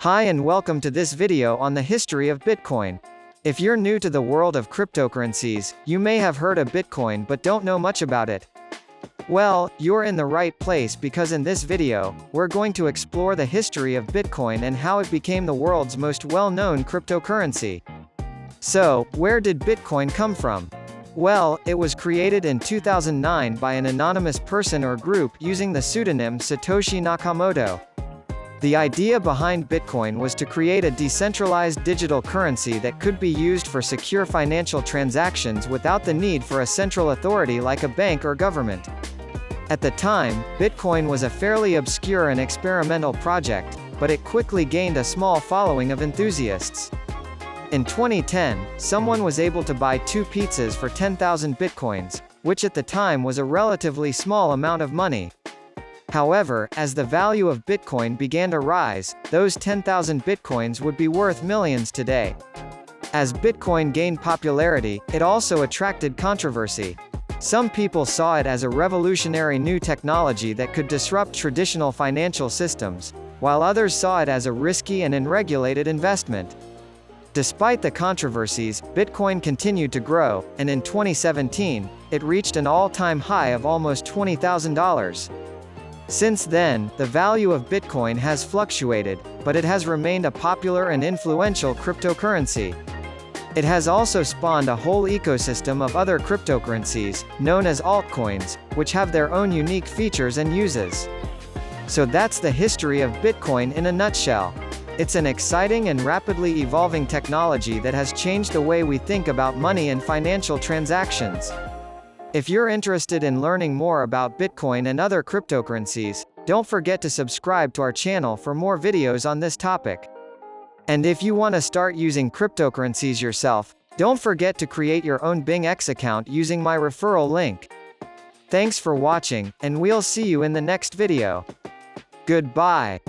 Hi and welcome to this video on the history of Bitcoin. If you're new to the world of cryptocurrencies, you may have heard of Bitcoin but don't know much about it. Well, you're in the right place because in this video, we're going to explore the history of Bitcoin and how it became the world's most well-known cryptocurrency. So, where did Bitcoin come from? Well, it was created in 2009 by an anonymous person or group using the pseudonym Satoshi Nakamoto. The idea behind Bitcoin was to create a decentralized digital currency that could be used for secure financial transactions without the need for a central authority like a bank or government. At the time, Bitcoin was a fairly obscure and experimental project, but it quickly gained a small following of enthusiasts. In 2010, someone was able to buy 2 pizzas for 10,000 Bitcoins, which at the time was a relatively small amount of money. However, as the value of Bitcoin began to rise, those 10,000 Bitcoins would be worth millions today. As Bitcoin gained popularity, it also attracted controversy. Some people saw it as a revolutionary new technology that could disrupt traditional financial systems, while others saw it as a risky and unregulated investment. Despite the controversies, Bitcoin continued to grow, and in 2017, it reached an all-time high of almost $20,000. Since then, the value of Bitcoin has fluctuated, but it has remained a popular and influential cryptocurrency. It has also spawned a whole ecosystem of other cryptocurrencies, known as altcoins, which have their own unique features and uses. So that's the history of Bitcoin in a nutshell. It's an exciting and rapidly evolving technology that has changed the way we think about money and financial transactions. If you're interested in learning more about Bitcoin and other cryptocurrencies, don't forget to subscribe to our channel for more videos on this topic. And if you want to start using cryptocurrencies yourself, don't forget to create your own BINGX account using my referral link. Thanks for watching, and we'll see you in the next video. Goodbye.